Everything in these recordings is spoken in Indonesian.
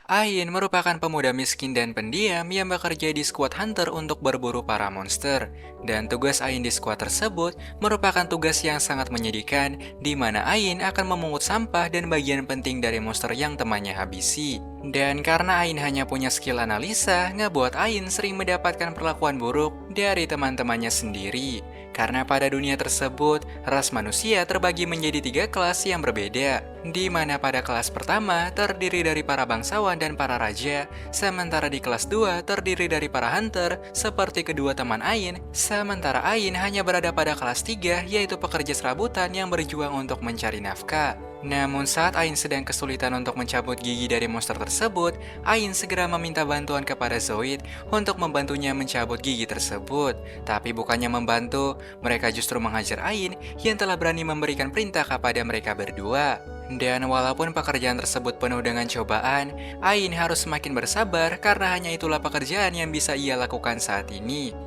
Ain merupakan pemuda miskin dan pendiam yang bekerja di skuad hunter untuk berburu para monster. Dan tugas Ain di skuad tersebut merupakan tugas yang sangat menyedihkan, di mana Ain akan memungut sampah dan bagian penting dari monster yang temannya habisi. Dan karena Ain hanya punya skill analisa, ngebuat Ain sering mendapatkan perlakuan buruk dari teman-temannya sendiri. Karena pada dunia tersebut, ras manusia terbagi menjadi 3 kelas yang berbeda, di mana pada kelas pertama terdiri dari para bangsawan dan para raja, sementara di kelas 2 terdiri dari para hunter, seperti kedua teman Ain, sementara Ain hanya berada pada kelas 3, yaitu pekerja serabutan yang berjuang untuk mencari nafkah. Namun saat Ain sedang kesulitan untuk mencabut gigi dari monster tersebut, Ain segera meminta bantuan kepada Zoid untuk membantunya mencabut gigi tersebut. Tapi bukannya membantu, mereka justru menghajar Ain yang telah berani memberikan perintah kepada mereka berdua. Dan walaupun pekerjaan tersebut penuh dengan cobaan, Ain harus semakin bersabar karena hanya itulah pekerjaan yang bisa ia lakukan saat ini.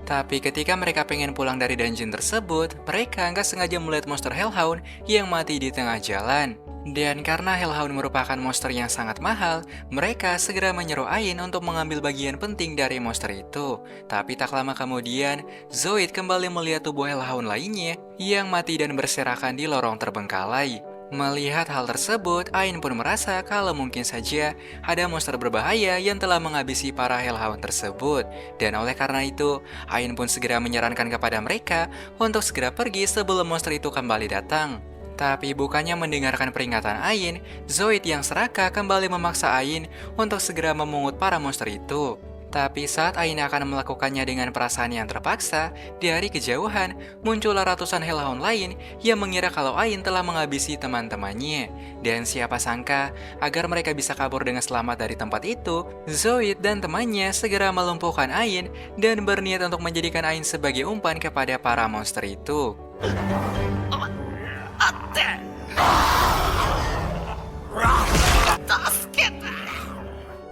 Tapi ketika mereka pengen pulang dari dungeon tersebut, mereka nggak sengaja melihat monster Hellhound yang mati di tengah jalan. Dan karena Hellhound merupakan monster yang sangat mahal, mereka segera menyuruh Ain untuk mengambil bagian penting dari monster itu. Tapi tak lama kemudian, Zoid kembali melihat tubuh Hellhound lainnya yang mati dan berserakan di lorong terbengkalai. Melihat hal tersebut, Ain pun merasa kalau mungkin saja ada monster berbahaya yang telah menghabisi para Hellhound tersebut. Dan oleh karena itu, Ain pun segera menyarankan kepada mereka untuk segera pergi sebelum monster itu kembali datang. Tapi bukannya mendengarkan peringatan Ain, Zoid yang serakah kembali memaksa Ain untuk segera memungut para monster itu. Tapi saat Ain akan melakukannya dengan perasaan yang terpaksa, dari kejauhan muncullah ratusan Hellhound lain yang mengira kalau Ain telah menghabisi teman-temannya. Dan siapa sangka, agar mereka bisa kabur dengan selamat dari tempat itu, Zoid dan temannya segera melumpuhkan Ain dan berniat untuk menjadikan Ain sebagai umpan kepada para monster itu.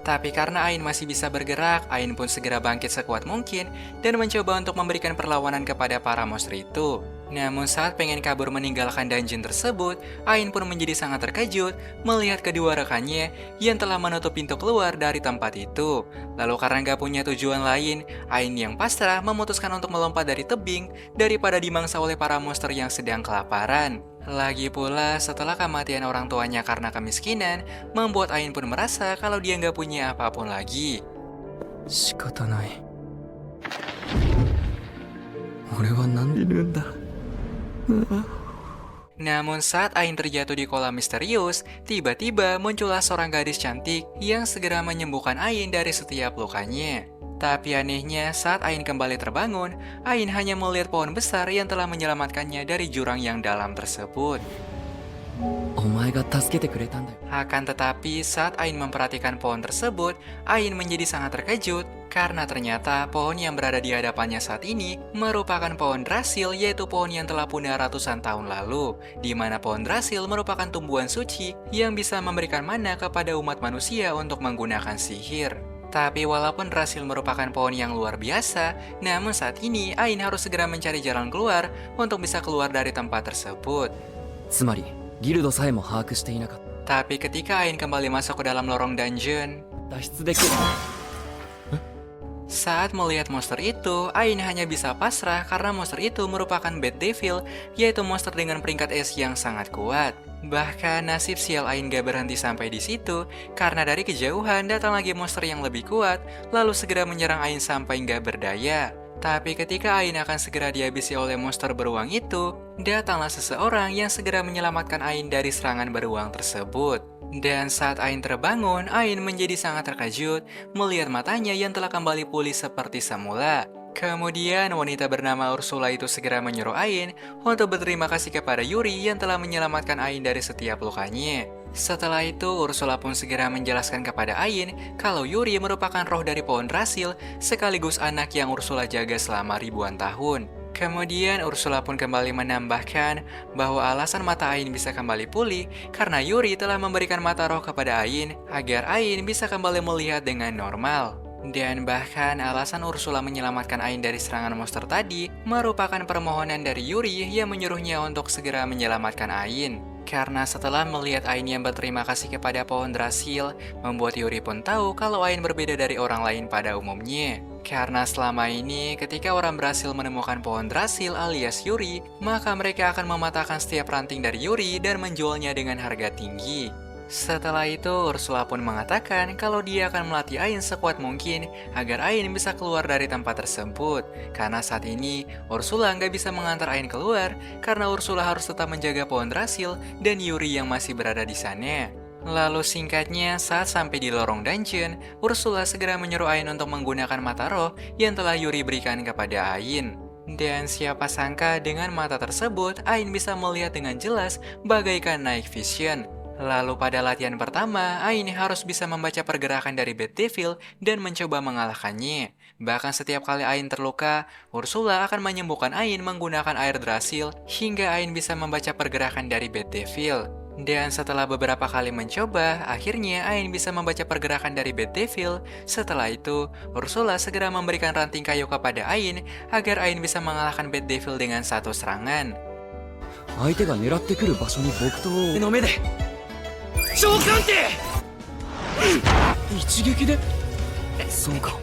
Tapi karena Ain masih bisa bergerak, Ain pun segera bangkit sekuat mungkin dan mencoba untuk memberikan perlawanan kepada para monster itu. Namun saat pengen kabur meninggalkan dungeon tersebut, Ain pun menjadi sangat terkejut melihat kedua rekannya yang telah menutup pintu keluar dari tempat itu. Lalu karena gak punya tujuan lain, Ain yang pasrah memutuskan untuk melompat dari tebing daripada dimangsa oleh para monster yang sedang kelaparan. Lagi pula, setelah kematian orang tuanya karena kemiskinan, membuat Ain pun merasa kalau dia nggak punya apapun lagi. Namun saat Ain terjatuh di kolam misterius, tiba-tiba muncullah seorang gadis cantik yang segera menyembuhkan Ain dari setiap lukanya. Tapi anehnya, saat Ain kembali terbangun, Ain hanya melihat pohon besar yang telah menyelamatkannya dari jurang yang dalam tersebut. Akan tetapi, saat Ain memperhatikan pohon tersebut, Ain menjadi sangat terkejut karena ternyata pohon yang berada di hadapannya saat ini merupakan pohon drasil, yaitu pohon yang telah punah ratusan tahun lalu, di mana pohon drasil merupakan tumbuhan suci yang bisa memberikan mana kepada umat manusia untuk menggunakan sihir. Tapi walaupun drasil merupakan pohon yang luar biasa, namun saat ini Ain harus segera mencari jalan keluar untuk bisa keluar dari tempat tersebut. Tapi ketika Ain kembali masuk ke dalam lorong dungeon, saat melihat monster itu, Ain hanya bisa pasrah karena monster itu merupakan Bad Devil, yaitu monster dengan peringkat S yang sangat kuat. Bahkan nasib sial Ain gak berhenti sampai di situ, karena dari kejauhan datang lagi monster yang lebih kuat, lalu segera menyerang Ain sampai gak berdaya. Tapi ketika Ain akan segera dihabisi oleh monster beruang itu, datanglah seseorang yang segera menyelamatkan Ain dari serangan beruang tersebut. Dan saat Ain terbangun, Ain menjadi sangat terkejut melihat matanya yang telah kembali pulih seperti semula. Kemudian wanita bernama Ursula itu segera menyuruh Ain untuk berterima kasih kepada Yuri yang telah menyelamatkan Ain dari setiap lukanya. Setelah itu, Ursula pun segera menjelaskan kepada Ain kalau Yuri merupakan roh dari pohon drasil sekaligus anak yang Ursula jaga selama ribuan tahun. Kemudian Ursula pun kembali menambahkan bahwa alasan mata Ain bisa kembali pulih karena Yuri telah memberikan mata roh kepada Ain agar Ain bisa kembali melihat dengan normal. Dan bahkan alasan Ursula menyelamatkan Ain dari serangan monster tadi merupakan permohonan dari Yuri yang menyuruhnya untuk segera menyelamatkan Ain. Karena setelah melihat Ain yang berterima kasih kepada pohon drasil, membuat Yuri pun tahu kalau Ain berbeda dari orang lain pada umumnya. Karena selama ini, ketika orang berhasil menemukan pohon drasil alias Yuri, maka mereka akan mematahkan setiap ranting dari Yuri dan menjualnya dengan harga tinggi. Setelah itu, Ursula pun mengatakan kalau dia akan melatih Ain sekuat mungkin agar Ain bisa keluar dari tempat tersebut. Karena saat ini, Ursula nggak bisa mengantar Ain keluar karena Ursula harus tetap menjaga pohon drasil dan Yuri yang masih berada di sana. Lalu singkatnya, saat sampai di lorong dungeon, Ursula segera menyuruh Ain untuk menggunakan mata roh yang telah Yuri berikan kepada Ain. Dan siapa sangka dengan mata tersebut, Ain bisa melihat dengan jelas bagaikan night vision. Lalu pada latihan pertama, Ain harus bisa membaca pergerakan dari Bad Devil dan mencoba mengalahkannya. Bahkan setiap kali Ain terluka, Ursula akan menyembuhkan Ain menggunakan air drasil hingga Ain bisa membaca pergerakan dari Bad Devil. Dan setelah beberapa kali mencoba, akhirnya Ain bisa membaca pergerakan dari Bad Devil. Setelah itu, Ursula segera memberikan ranting kayu kepada Ain agar Ain bisa mengalahkan Bad Devil dengan satu serangan. 相手が狙ってくる場所に木刀をの目で召喚って一撃でそうか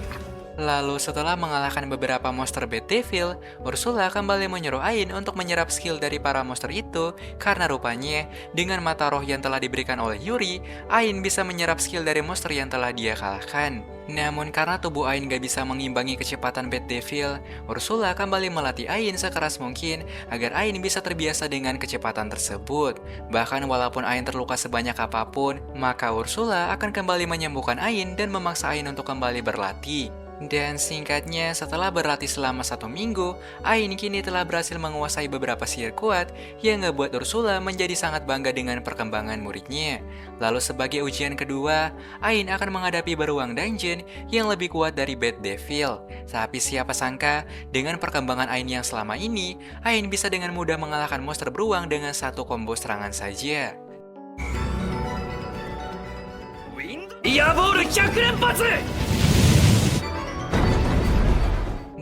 Lalu setelah mengalahkan beberapa monster Bad Devil, Ursula kembali menyuruh Ain untuk menyerap skill dari para monster itu karena rupanya dengan mata roh yang telah diberikan oleh Yuri, Ain bisa menyerap skill dari monster yang telah dia kalahkan. Namun karena tubuh Ain gak bisa mengimbangi kecepatan Bad Devil, Ursula kembali melatih Ain sekeras mungkin agar Ain bisa terbiasa dengan kecepatan tersebut. Bahkan walaupun Ain terluka sebanyak apapun, maka Ursula akan kembali menyembuhkan Ain dan memaksa Ain untuk kembali berlatih. Dan singkatnya, setelah berlatih selama 1 minggu, Ain kini telah berhasil menguasai beberapa sihir kuat yang ngebuat Ursula menjadi sangat bangga dengan perkembangan muridnya. Lalu sebagai ujian kedua, Ain akan menghadapi beruang dungeon yang lebih kuat dari Bad Devil. Tapi siapa sangka, dengan perkembangan Ain yang selama ini, Ain bisa dengan mudah mengalahkan monster beruang dengan satu combo serangan saja. イヤボール100連発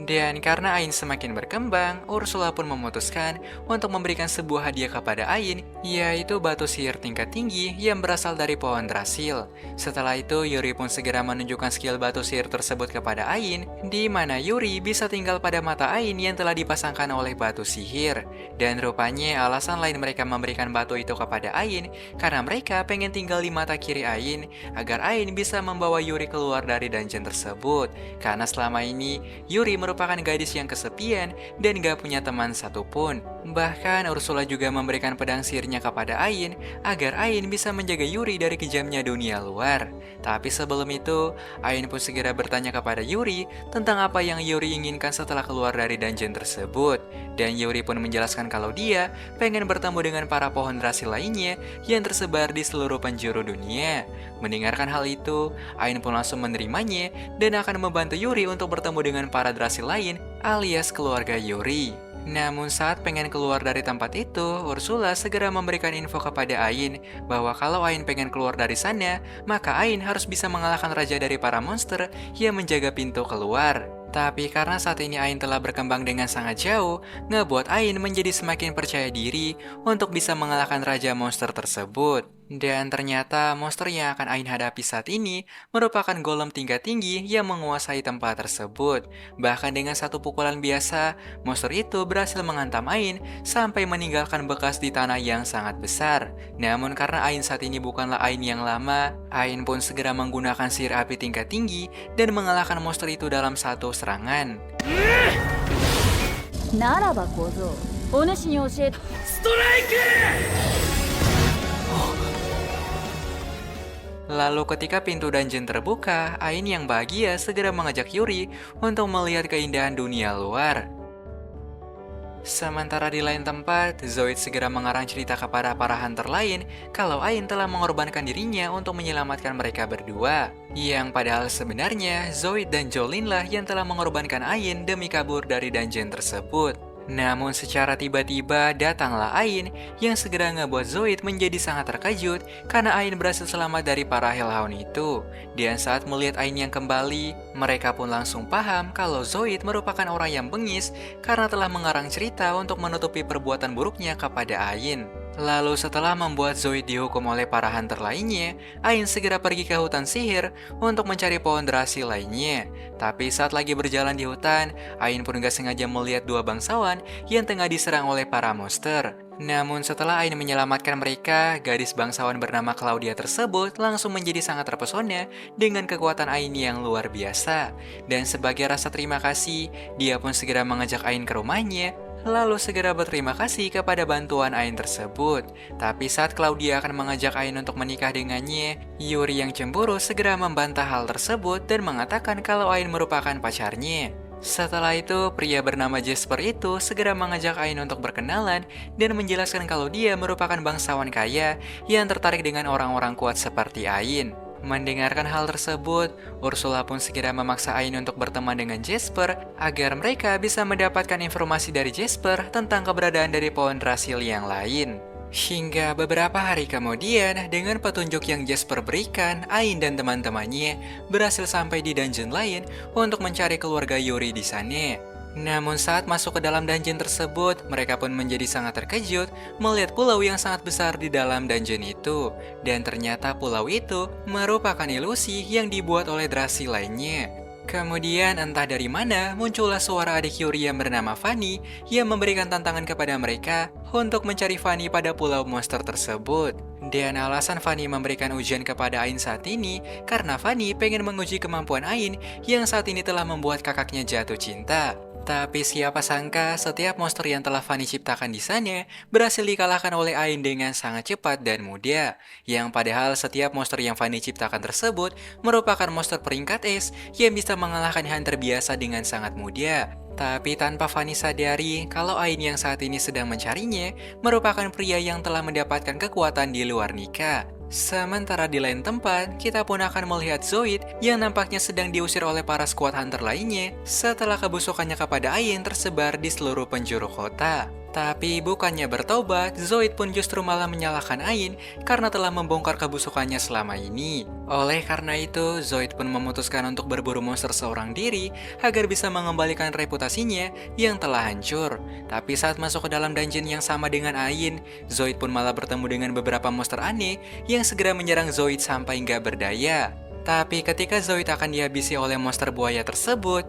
Dan karena Ain semakin berkembang, Ursula pun memutuskan untuk memberikan sebuah hadiah kepada Ain, yaitu batu sihir tingkat tinggi yang berasal dari pohon drasil. Setelah itu, Yuri pun segera menunjukkan skill batu sihir tersebut kepada Ain, di mana Yuri bisa tinggal pada mata Ain yang telah dipasangkan oleh batu sihir. Dan rupanya alasan lain mereka memberikan batu itu kepada Ain, karena mereka pengen tinggal di mata kiri Ain, agar Ain bisa membawa Yuri keluar dari dungeon tersebut. Karena selama ini, Yuri merupakan gadis yang kesepian dan gak punya teman satupun. Bahkan Ursula juga memberikan pedang sihirnya kepada Ain agar Ain bisa menjaga Yuri dari kejamnya dunia luar. Tapi sebelum itu, Ain pun segera bertanya kepada Yuri tentang apa yang Yuri inginkan setelah keluar dari dungeon tersebut. Dan Yuri pun menjelaskan kalau dia pengen bertemu dengan para pohon drasil lainnya yang tersebar di seluruh penjuru dunia. Mendengarkan hal itu, Ain pun langsung menerimanya dan akan membantu Yuri untuk bertemu dengan para drasil lain alias keluarga Yuri. Namun saat pengen keluar dari tempat itu, Ursula segera memberikan info kepada Ain bahwa kalau Ain pengen keluar dari sana, maka Ain harus bisa mengalahkan raja dari para monster yang menjaga pintu keluar. Tapi karena saat ini Ain telah berkembang dengan sangat jauh, ngebuat Ain menjadi semakin percaya diri untuk bisa mengalahkan raja monster tersebut. Dan ternyata monster yang akan Ain hadapi saat ini merupakan golem tingkat tinggi yang menguasai tempat tersebut. Bahkan dengan satu pukulan biasa, monster itu berhasil menghantam Ain sampai meninggalkan bekas di tanah yang sangat besar. Namun karena Ain saat ini bukanlah Ain yang lama, Ain pun segera menggunakan sihir api tingkat tinggi dan mengalahkan monster itu dalam satu serangan. ならば小僧、お主に教えて。 ストライク Lalu ketika pintu dungeon terbuka, Ain yang bahagia segera mengajak Yuri untuk melihat keindahan dunia luar. Sementara di lain tempat, Zoid segera mengarang cerita kepada para hunter lain kalau Ain telah mengorbankan dirinya untuk menyelamatkan mereka berdua. Yang padahal sebenarnya Zoid dan Jolin lah yang telah mengorbankan Ain demi kabur dari dungeon tersebut. Namun secara tiba-tiba datanglah Ain yang segera ngebuat Zoid menjadi sangat terkejut karena Ain berhasil selamat dari para Hellhound itu. Dan saat melihat Ain yang kembali, mereka pun langsung paham kalau Zoid merupakan orang yang bengis karena telah mengarang cerita untuk menutupi perbuatan buruknya kepada Ain. Lalu setelah membuat Zoid dihukum oleh para hunter lainnya, Ain segera pergi ke hutan sihir untuk mencari pohon drasi lainnya. Tapi saat lagi berjalan di hutan, Ain pun gak sengaja melihat dua bangsawan yang tengah diserang oleh para monster. Namun setelah Ain menyelamatkan mereka, gadis bangsawan bernama Claudia tersebut langsung menjadi sangat terpesona dengan kekuatan Ain yang luar biasa. Dan sebagai rasa terima kasih, dia pun segera mengajak Ain ke rumahnya, lalu segera berterima kasih kepada bantuan Ain tersebut. Tapi saat Claudia akan mengajak Ain untuk menikah dengannya, Yuri yang cemburu segera membantah hal tersebut dan mengatakan kalau Ain merupakan pacarnya. Setelah itu, pria bernama Jasper itu segera mengajak Ain untuk berkenalan dan menjelaskan kalau dia merupakan bangsawan kaya yang tertarik dengan orang-orang kuat seperti Ain. Mendengarkan hal tersebut, Ursula pun segera memaksa Ain untuk berteman dengan Jasper agar mereka bisa mendapatkan informasi dari Jasper tentang keberadaan dari pohon drasil yang lain. Hingga beberapa hari kemudian, dengan petunjuk yang Jasper berikan, Ain dan teman-temannya berhasil sampai di dungeon lain untuk mencari keluarga Yuri di sana. Namun saat masuk ke dalam dungeon tersebut, mereka pun menjadi sangat terkejut melihat pulau yang sangat besar di dalam dungeon itu. Dan ternyata pulau itu merupakan ilusi yang dibuat oleh drasi lainnya. Kemudian entah dari mana muncullah suara adik Yuri yang bernama Fanny yang memberikan tantangan kepada mereka untuk mencari Fanny pada pulau monster tersebut. Dan alasan Fanny memberikan ujian kepada Ain saat ini karena Fanny pengen menguji kemampuan Ain yang saat ini telah membuat kakaknya jatuh cinta. Tapi siapa sangka setiap monster yang telah Fanny ciptakan di sana berhasil dikalahkan oleh Ain dengan sangat cepat dan mudah. Yang padahal setiap monster yang Fanny ciptakan tersebut merupakan monster peringkat S yang bisa mengalahkan hunter biasa dengan sangat mudah. Tapi tanpa Fanny sadari kalau Ain yang saat ini sedang mencarinya merupakan pria yang telah mendapatkan kekuatan di luar nikah. Sementara di lain tempat, kita pun akan melihat Zoid yang nampaknya sedang diusir oleh para squad hunter lainnya setelah kebusukannya kepada Ain tersebar di seluruh penjuru kota. Tapi bukannya bertobat, Zoid pun justru malah menyalahkan Ain karena telah membongkar kebusukannya selama ini. Oleh karena itu, Zoid pun memutuskan untuk berburu monster seorang diri agar bisa mengembalikan reputasinya yang telah hancur. Tapi saat masuk ke dalam dungeon yang sama dengan Ain, Zoid pun malah bertemu dengan beberapa monster aneh yang segera menyerang Zoid sampai nggak berdaya. Tapi ketika Zoid akan dihabisi oleh monster buaya tersebut,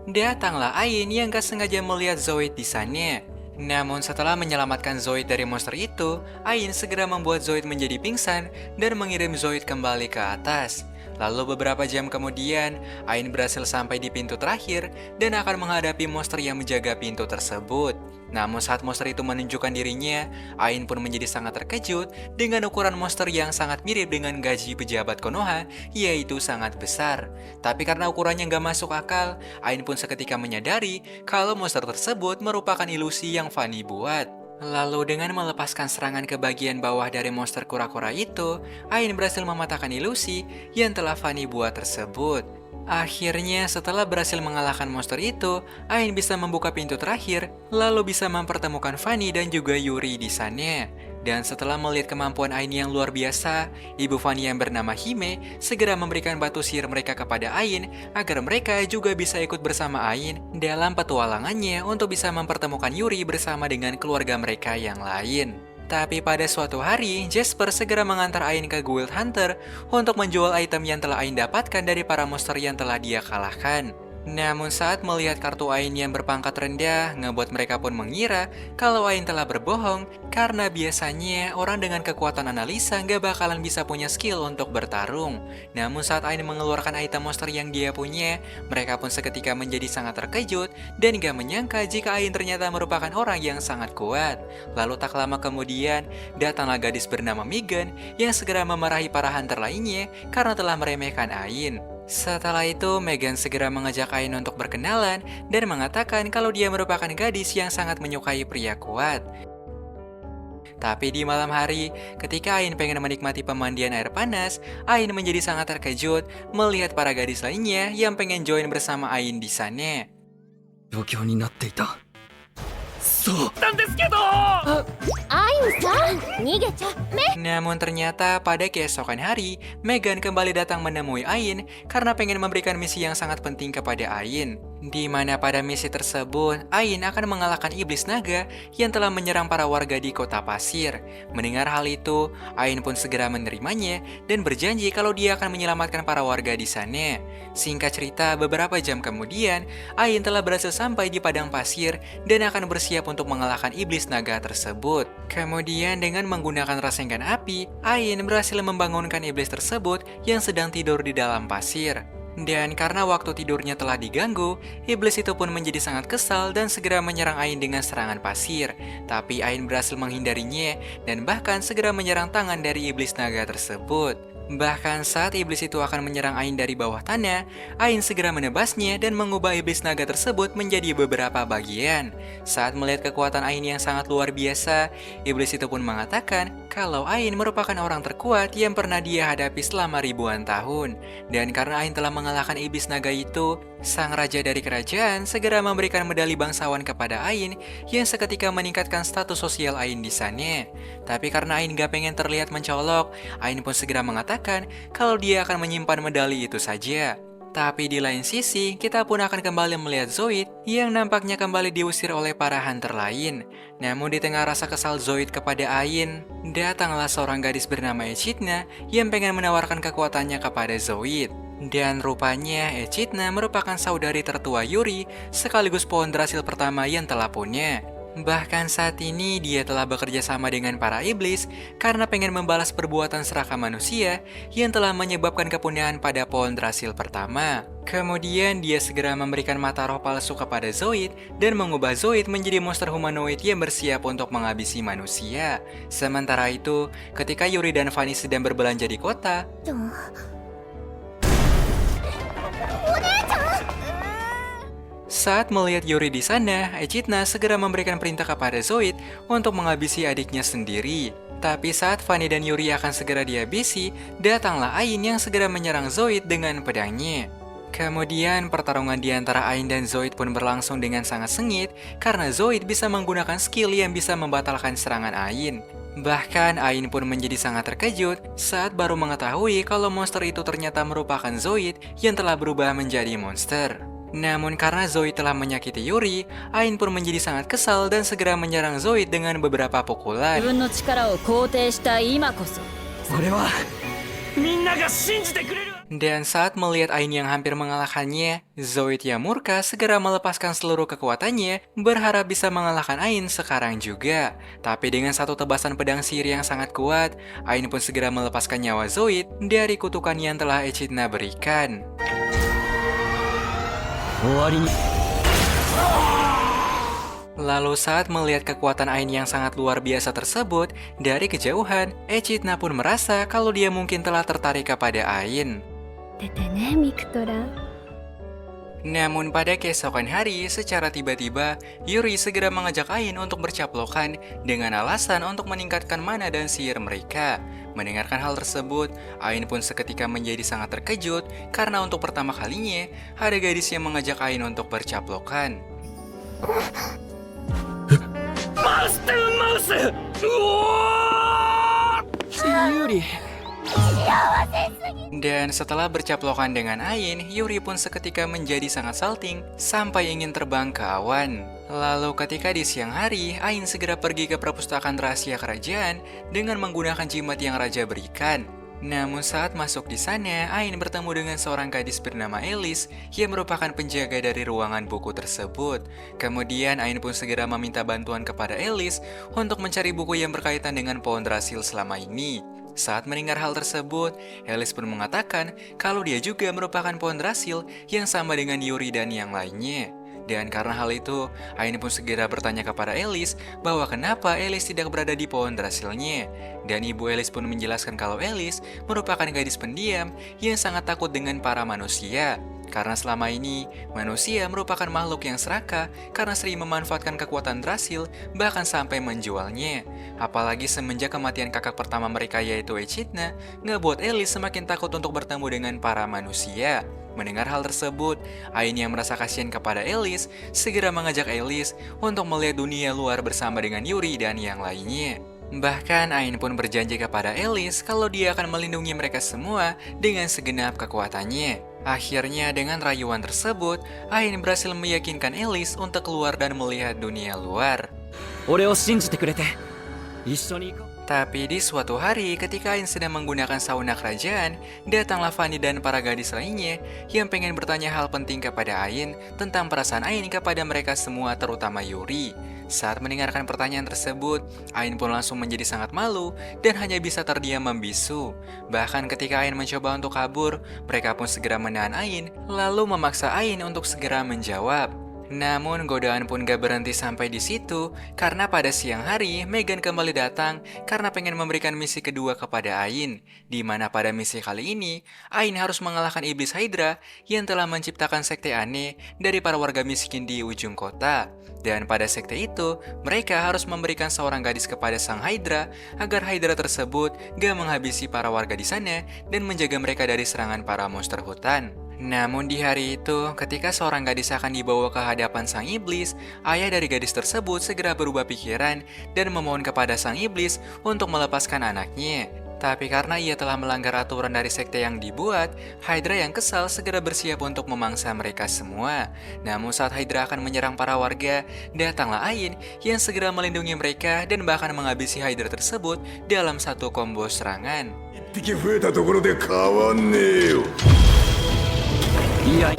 datanglah Ain yang gak sengaja melihat Zoid di sana. Namun setelah menyelamatkan Zoid dari monster itu, Ain segera membuat Zoid menjadi pingsan dan mengirim Zoid kembali ke atas. Lalu beberapa jam kemudian, Ain berhasil sampai di pintu terakhir dan akan menghadapi monster yang menjaga pintu tersebut. Namun saat monster itu menunjukkan dirinya, Ain pun menjadi sangat terkejut dengan ukuran monster yang sangat mirip dengan gaji pejabat Konoha, yaitu sangat besar. Tapi karena ukurannya nggak masuk akal, Ain pun seketika menyadari kalau monster tersebut merupakan ilusi yang Fanny buat. Lalu dengan melepaskan serangan ke bagian bawah dari monster kura-kura itu, Ain berhasil mematahkan ilusi yang telah Fanny buat tersebut. Akhirnya setelah berhasil mengalahkan monster itu, Ain bisa membuka pintu terakhir, lalu bisa mempertemukan Fanny dan juga Yuri di sana. Dan setelah melihat kemampuan Ain yang luar biasa, ibu Fanny yang bernama Hime segera memberikan batu sihir mereka kepada Ain agar mereka juga bisa ikut bersama Ain dalam petualangannya untuk bisa mempertemukan Yuri bersama dengan keluarga mereka yang lain. Tapi pada suatu hari, Jasper segera mengantar Ain ke Guild Hunter untuk menjual item yang telah Ain dapatkan dari para monster yang telah dia kalahkan. Namun saat melihat kartu Ain yang berpangkat rendah, ngebuat mereka pun mengira kalau Ain telah berbohong karena biasanya orang dengan kekuatan analisa nggak bakalan bisa punya skill untuk bertarung. Namun saat Ain mengeluarkan item monster yang dia punya, mereka pun seketika menjadi sangat terkejut dan nggak menyangka jika Ain ternyata merupakan orang yang sangat kuat. Lalu tak lama kemudian, datanglah gadis bernama Megan yang segera memarahi para hunter lainnya karena telah meremehkan Ain. Setelah itu, Megan segera mengajak Ain untuk berkenalan dan mengatakan kalau dia merupakan gadis yang sangat menyukai pria kuat. Tapi di malam hari, ketika Ain pengen menikmati pemandian air panas, Ain menjadi sangat terkejut melihat para gadis lainnya yang pengen join bersama Ain di sana. 状況になっていた。そうなんですけど。アイムさん逃げちゃめ Namun ternyata pada keesokan hari, Megan kembali datang menemui Ain karena pengen memberikan misi yang sangat penting kepada Ain. Di mana pada misi tersebut, Ain akan mengalahkan iblis naga yang telah menyerang para warga di kota pasir. Mendengar hal itu, Ain pun segera menerimanya dan berjanji kalau dia akan menyelamatkan para warga di sana. Singkat cerita, beberapa jam kemudian, Ain telah berhasil sampai di padang pasir dan akan bersiap untuk mengalahkan iblis naga tersebut. Kemudian dengan menggunakan rasengan api, Ain berhasil membangunkan iblis tersebut yang sedang tidur di dalam pasir. Dan karena waktu tidurnya telah diganggu, iblis itu pun menjadi sangat kesal dan segera menyerang Ain dengan serangan pasir. Tapi Ain berhasil menghindarinya dan bahkan segera menyerang tangan dari iblis naga tersebut. Bahkan saat iblis itu akan menyerang Ain dari bawah tanah, Ain segera menebasnya dan mengubah iblis naga tersebut menjadi beberapa bagian. Saat melihat kekuatan Ain yang sangat luar biasa, iblis itu pun mengatakan kalau Ain merupakan orang terkuat yang pernah dia hadapi selama ribuan tahun. Dan karena Ain telah mengalahkan iblis naga itu, sang raja dari kerajaan segera memberikan medali bangsawan kepada Ain yang seketika meningkatkan status sosial Ain di sana. Tapi karena Ain gak pengen terlihat mencolok, Ain pun segera mengatakan kalau dia akan menyimpan medali itu saja. Tapi di lain sisi, kita pun akan kembali melihat Zoid yang nampaknya kembali diusir oleh para hunter lain. Namun di tengah rasa kesal Zoid kepada Ain, datanglah seorang gadis bernama Echidna yang pengen menawarkan kekuatannya kepada Zoid. Dan rupanya Echidna merupakan saudari tertua Yuri sekaligus pohon drasil pertama yang telah punya. Bahkan saat ini dia telah bekerja sama dengan para iblis karena pengen membalas perbuatan serakah manusia yang telah menyebabkan kepunahan pada pohon drasil pertama. Kemudian dia segera memberikan mata roh palsu kepada Zoid dan mengubah Zoid menjadi monster humanoid yang bersiap untuk menghabisi manusia. Sementara itu, ketika Yuri dan Fanny sedang berbelanja di kota, saat melihat Yuri di sana, Echidna segera memberikan perintah kepada Zoid untuk menghabisi adiknya sendiri. Tapi saat Fanny dan Yuri akan segera dihabisi, datanglah Ain yang segera menyerang Zoid dengan pedangnya. Kemudian pertarungan di antara Ain dan Zoid pun berlangsung dengan sangat sengit karena Zoid bisa menggunakan skill yang bisa membatalkan serangan Ain. Bahkan Ain pun menjadi sangat terkejut saat baru mengetahui kalau monster itu ternyata merupakan Zoid yang telah berubah menjadi monster. Namun karena Zoid telah menyakiti Yuri, Ain pun menjadi sangat kesal dan segera menyerang Zoid dengan beberapa 自 pukulan. 分の力を肯定した今こそ俺はみんなが信じてくれる。 Dan saat melihat Ain yang hampir mengalahkannya, Zoid yang murka segera melepaskan seluruh kekuatannya, berharap bisa mengalahkan Ain sekarang juga. Tapi dengan satu tebasan pedang sihir yang sangat kuat, Ain pun segera melepaskan nyawa Zoid dari kutukan yang telah Echidna berikan. 終わりに Lalu saat melihat kekuatan Ain yang sangat luar biasa tersebut, dari kejauhan, Echidna pun merasa kalau dia mungkin telah tertarik kepada Ain. 出てねミクトラ Namun pada keesokan hari, secara tiba-tiba, Yuri segera mengajak Ain untuk bercaplokan dengan alasan untuk meningkatkan mana dan sihir mereka. Mendengarkan hal tersebut, Ain pun seketika menjadi sangat terkejut karena untuk pertama kalinya, ada gadis yang mengajak Ain untuk bercaplokan. マウスってマウス。うおー。ユリ Dan setelah bercaplokan dengan Ain, Yuri pun seketika menjadi sangat salting sampai ingin terbang ke awan. Lalu ketika di siang hari, Ain segera pergi ke perpustakaan rahasia kerajaan dengan menggunakan jimat yang raja berikan. Namun saat masuk di sana, Ain bertemu dengan seorang gadis bernama Alice yang merupakan penjaga dari ruangan buku tersebut. Kemudian Ain pun segera meminta bantuan kepada Alice untuk mencari buku yang berkaitan dengan pohon drasil selama ini. Saat mendengar hal tersebut, Alice pun mengatakan kalau dia juga merupakan pohon drasil yang sama dengan Yuri dan yang lainnya. Dan karena hal itu, Ain pun segera bertanya kepada Alice bahwa kenapa Alice tidak berada di pohon drasilnya. Dan ibu Alice pun menjelaskan kalau Alice merupakan gadis pendiam yang sangat takut dengan para manusia. Karena selama ini, manusia merupakan makhluk yang serakah karena sering memanfaatkan kekuatan drasil bahkan sampai menjualnya. Apalagi semenjak kematian kakak pertama mereka yaitu Echidna, ngebuat Alice semakin takut untuk bertemu dengan para manusia. Mendengar hal tersebut, Ain yang merasa kasihan kepada Alice segera mengajak Alice untuk melihat dunia luar bersama dengan Yuri dan yang lainnya. Bahkan Ain pun berjanji kepada Alice kalau dia akan melindungi mereka semua dengan segenap kekuatannya. Akhirnya dengan rayuan tersebut, Ain berhasil meyakinkan Alice untuk keluar dan melihat dunia luar. 俺を信じてくれて一緒に行こう。 Tapi di suatu hari ketika Ain sedang menggunakan sauna kerajaan, datanglah Fanny dan para gadis lainnya yang pengen bertanya hal penting kepada Ain tentang perasaan Ain kepada mereka semua terutama Yuri. Saat mendengarkan pertanyaan tersebut, Ain pun langsung menjadi sangat malu dan hanya bisa terdiam membisu. Bahkan ketika Ain mencoba untuk kabur, mereka pun segera menahan Ain lalu memaksa Ain untuk segera menjawab. Namun godaan pun gak berhenti sampai di situ karena pada siang hari Megan kembali datang karena pengen memberikan misi kedua kepada Ain, di mana pada misi kali ini Ain harus mengalahkan iblis Hydra yang telah menciptakan sekte aneh dari para warga miskin di ujung kota. Dan pada sekte itu mereka harus memberikan seorang gadis kepada sang Hydra agar Hydra tersebut gak menghabisi para warga di sana dan menjaga mereka dari serangan para monster hutan. Namun di hari itu, ketika seorang gadis akan dibawa ke hadapan sang iblis, ayah dari gadis tersebut segera berubah pikiran dan memohon kepada sang iblis untuk melepaskan anaknya. Tapi karena ia telah melanggar aturan dari sekte yang dibuat, Hydra yang kesal segera bersiap untuk memangsa mereka semua. Namun saat Hydra akan menyerang para warga, datanglah Ain yang segera melindungi mereka dan bahkan menghabisi Hydra tersebut dalam satu combo serangan. 一匹増えたところで変わんねえよ いや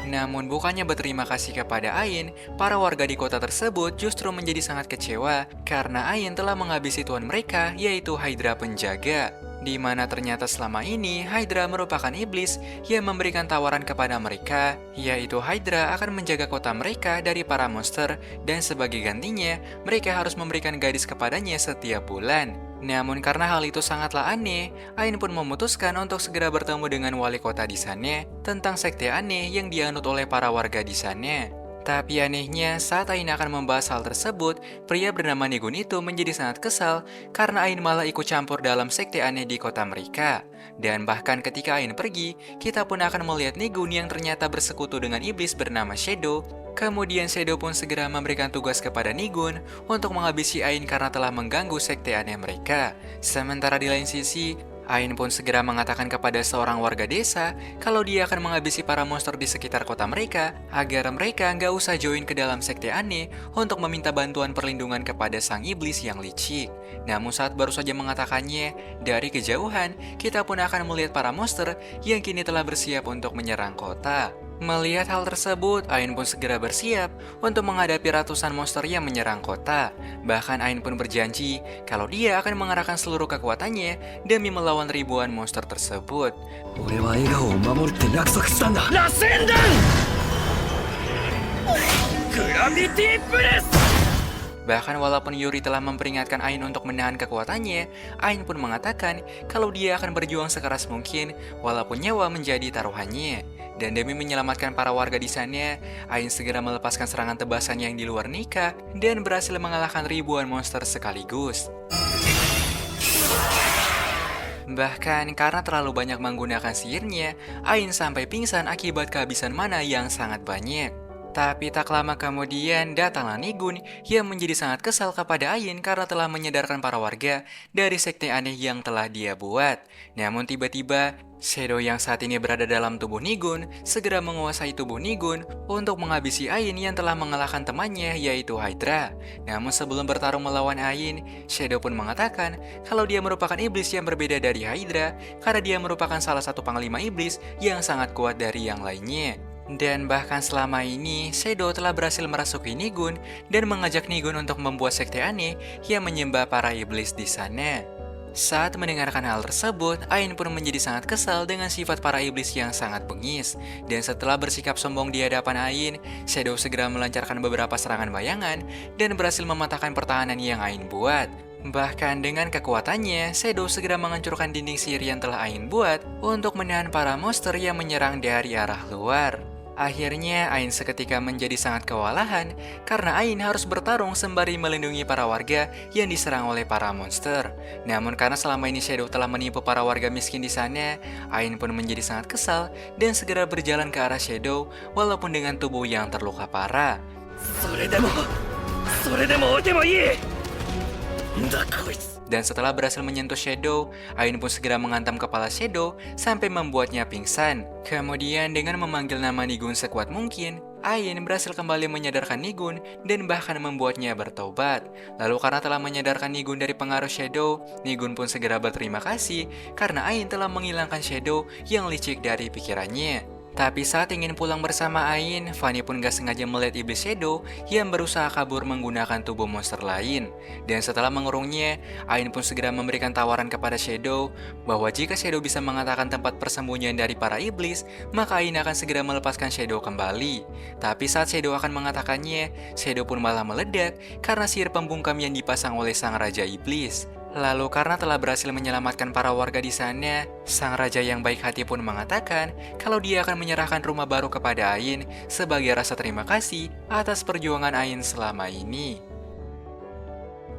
Namun bukannya berterima kasih kepada Ain, para warga di kota tersebut justru menjadi sangat kecewa karena Ain telah menghabisi tuan mereka yaitu Hydra penjaga. Di mana ternyata selama ini Hydra merupakan iblis yang memberikan tawaran kepada mereka, yaitu Hydra akan menjaga kota mereka dari para monster dan sebagai gantinya mereka harus memberikan gadis kepadanya setiap bulan. Namun karena hal itu sangatlah aneh, Ain pun memutuskan untuk segera bertemu dengan wali kota di sana tentang sekte aneh yang dianut oleh para warga di sana. Tapi anehnya, saat Ain akan membahas hal tersebut, pria bernama Nigun itu menjadi sangat kesal karena Ain malah ikut campur dalam sekte aneh di kota mereka. Dan bahkan ketika Ain pergi, kita pun akan melihat Nigun yang ternyata bersekutu dengan iblis bernama Shadow. Kemudian Shadow pun segera memberikan tugas kepada Nigun untuk menghabisi Ain karena telah mengganggu sekte aneh mereka. Sementara di lain sisi, Ain pun segera mengatakan kepada seorang warga desa kalau dia akan menghabisi para monster di sekitar kota mereka agar mereka nggak usah join ke dalam sekte aneh untuk meminta bantuan perlindungan kepada sang iblis yang licik. Namun saat baru saja mengatakannya, dari kejauhan kita pun akan melihat para monster yang kini telah bersiap untuk menyerang kota. Melihat hal tersebut, Ain pun segera bersiap untuk menghadapi ratusan monster yang menyerang kota. Bahkan Ain pun berjanji kalau dia akan mengerahkan seluruh kekuatannya demi melawan ribuan monster tersebut. 俺は笑顔を守るって約束したんだ。 螺旋弾グラビティプレス Bahkan walaupun Yuri telah memperingatkan Ain untuk menahan kekuatannya, Ain pun mengatakan kalau dia akan berjuang sekeras mungkin walaupun nyawa menjadi taruhannya. Dan demi menyelamatkan para warga di sana, Ain segera melepaskan serangan tebasan yang di luar nikah dan berhasil mengalahkan ribuan monster sekaligus. Bahkan karena terlalu banyak menggunakan sihirnya, Ain sampai pingsan akibat kehabisan mana yang sangat banyak. Tapi tak lama kemudian datanglah Nigun yang menjadi sangat kesal kepada Ain karena telah menyadarkan para warga dari sekte aneh yang telah dia buat. Namun tiba-tiba Shadow yang saat ini berada dalam tubuh Nigun segera menguasai tubuh Nigun untuk menghabisi Ain yang telah mengalahkan temannya yaitu Hydra. Namun sebelum bertarung melawan Ain, Shadow pun mengatakan kalau dia merupakan iblis yang berbeda dari Hydra karena dia merupakan salah satu panglima iblis yang sangat kuat dari yang lainnya. Dan bahkan selama ini, Shadow telah berhasil merasuki Nigun dan mengajak Nigun untuk membuat sekte aneh yang menyembah para iblis di sana. Saat mendengarkan hal tersebut, Ain pun menjadi sangat kesal dengan sifat para iblis yang sangat bengis. Dan setelah bersikap sombong di hadapan Ain, Shadow segera melancarkan beberapa serangan bayangan dan berhasil mematahkan pertahanan yang Ain buat. Bahkan dengan kekuatannya, Shadow segera menghancurkan dinding sihir yang telah Ain buat untuk menahan para monster yang menyerang dari arah luar. Akhirnya, Ain seketika menjadi sangat kewalahan karena Ain harus bertarung sembari melindungi para warga yang diserang oleh para monster. Namun karena selama ini Shadow telah menipu para warga miskin di sana, Ain pun menjadi sangat kesal dan segera berjalan ke arah Shadow walaupun dengan tubuh yang terluka parah. それでも撃てもいい。んだこいつ。 Dan setelah berhasil menyentuh Shadow, Ain pun segera menghantam kepala Shadow sampai membuatnya pingsan. Kemudian dengan memanggil nama Nigun sekuat mungkin, Ain berhasil kembali menyadarkan Nigun dan bahkan membuatnya bertobat. Lalu karena telah menyadarkan Nigun dari pengaruh Shadow, Nigun pun segera berterima kasih karena Ain telah menghilangkan Shadow yang licik dari pikirannya. Tapi saat ingin pulang bersama Ain, Fanny pun gak sengaja melihat iblis Shadow yang berusaha kabur menggunakan tubuh monster lain. Dan setelah mengurungnya, Ain pun segera memberikan tawaran kepada Shadow bahwa jika Shadow bisa mengatakan tempat persembunyian dari para iblis, maka Ain akan segera melepaskan Shadow kembali. Tapi saat Shadow akan mengatakannya, Shadow pun malah meledak karena sihir pembungkam yang dipasang oleh sang raja iblis. Lalu karena telah berhasil menyelamatkan para warga di sana, sang raja yang baik hati pun mengatakan kalau dia akan menyerahkan rumah baru kepada Ain sebagai rasa terima kasih atas perjuangan Ain selama ini.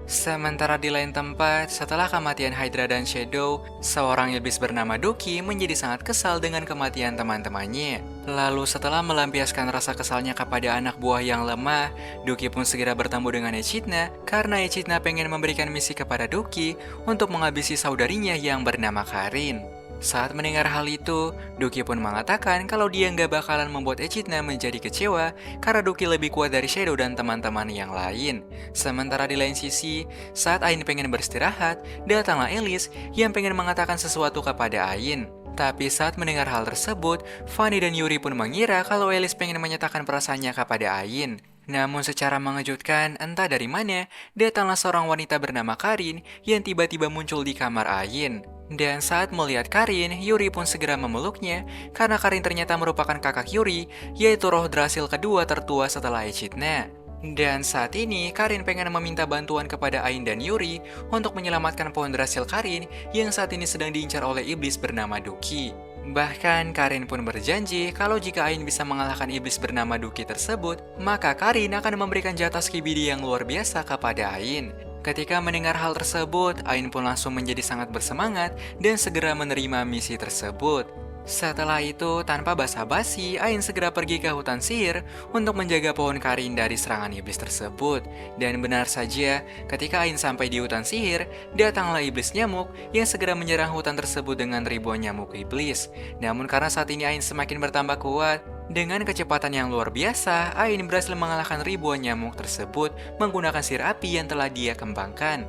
Sementara di lain tempat, setelah kematian Hydra dan Shadow, seorang iblis bernama Duki menjadi sangat kesal dengan kematian teman-temannya. Lalu setelah melampiaskan rasa kesalnya kepada anak buah yang lemah, Duki pun segera bertemu dengan Echidna karena Echidna pengen memberikan misi kepada Duki untuk menghabisi saudarinya yang bernama Karin. Saat mendengar hal itu, Duki pun mengatakan kalau dia nggak bakalan membuat Echidna menjadi kecewa karena Duki lebih kuat dari Shadow dan teman-teman yang lain. Sementara di lain sisi, saat Ain pengen beristirahat, datanglah Alice yang pengen mengatakan sesuatu kepada Ain. Tapi saat mendengar hal tersebut, Fanny dan Yuri pun mengira kalau Alice pengen menyatakan perasaannya kepada Ain. Namun secara mengejutkan, entah dari mana, datanglah seorang wanita bernama Karin yang tiba-tiba muncul di kamar Ain. Dan saat melihat Karin, Yuri pun segera memeluknya karena Karin ternyata merupakan kakak Yuri, yaitu roh Drasil kedua tertua setelah Echidna. Dan saat ini, Karin pengen meminta bantuan kepada Ain dan Yuri untuk menyelamatkan pohon Drasil Karin yang saat ini sedang diincar oleh iblis bernama Duki. Bahkan Karin pun berjanji kalau jika Ain bisa mengalahkan iblis bernama Duki tersebut, maka Karin akan memberikan jatah skibidi yang luar biasa kepada Ain. Ketika mendengar hal tersebut, Ain pun langsung menjadi sangat bersemangat dan segera menerima misi tersebut. Setelah itu, tanpa basa-basi, Ain segera pergi ke hutan sihir untuk menjaga pohon Karin dari serangan iblis tersebut. Dan benar saja, ketika Ain sampai di hutan sihir, datanglah iblis nyamuk yang segera menyerang hutan tersebut dengan ribuan nyamuk iblis. Namun karena saat ini Ain semakin bertambah kuat, dengan kecepatan yang luar biasa, Ain berhasil mengalahkan ribuan nyamuk tersebut menggunakan sihir api yang telah dia kembangkan.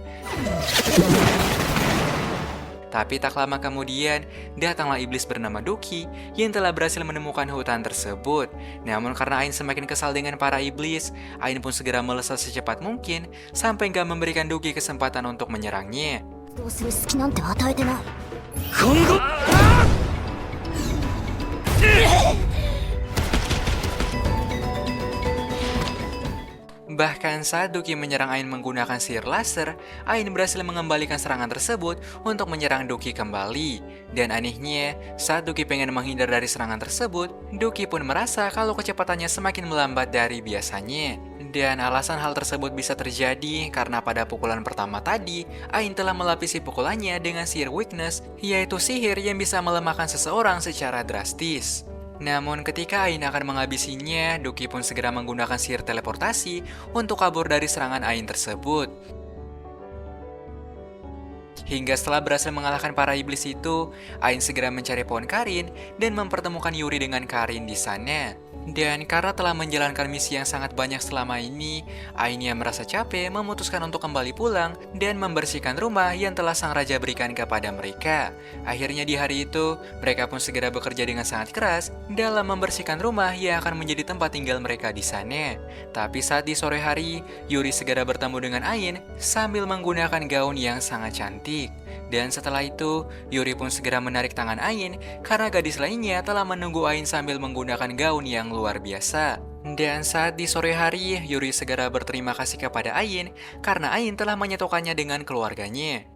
Tapi tak lama kemudian, datanglah iblis bernama Duki yang telah berhasil menemukan hutan tersebut. Namun karena Ain semakin kesal dengan para iblis, Ain pun segera melesat secepat mungkin sampai gak memberikan Duki kesempatan untuk menyerangnya. どうする隙なんて与えてない。今後 Bahkan saat Duki menyerang Ain menggunakan sihir laser, Ain berhasil mengembalikan serangan tersebut untuk menyerang Duki kembali. Dan anehnya, saat Duki pengen menghindar dari serangan tersebut, Duki pun merasa kalau kecepatannya semakin melambat dari biasanya. Dan alasan hal tersebut bisa terjadi karena pada pukulan pertama tadi, Ain telah melapisi pukulannya dengan sihir weakness, yaitu sihir yang bisa melemahkan seseorang secara drastis. Namun ketika Ain akan menghabisinya, Duki pun segera menggunakan sihir teleportasi untuk kabur dari serangan Ain tersebut. Hingga setelah berhasil mengalahkan para iblis itu, Ain segera mencari pohon Karin dan mempertemukan Yuri dengan Karin di sana. Dan karena telah menjalankan misi yang sangat banyak selama ini, Ain yang merasa capek memutuskan untuk kembali pulang dan membersihkan rumah yang telah sang raja berikan kepada mereka. Akhirnya di hari itu, mereka pun segera bekerja dengan sangat keras dalam membersihkan rumah yang akan menjadi tempat tinggal mereka di sana. Tapi saat di sore hari, Yuri segera bertemu dengan Ain sambil menggunakan gaun yang sangat cantik. Dan setelah itu, Yuri pun segera menarik tangan Ain karena gadis lainnya telah menunggu Ain sambil menggunakan gaun yang luar biasa. Dan saat di sore hari, Yuri segera berterima kasih kepada Ain karena Ain telah menyatukannya dengan keluarganya.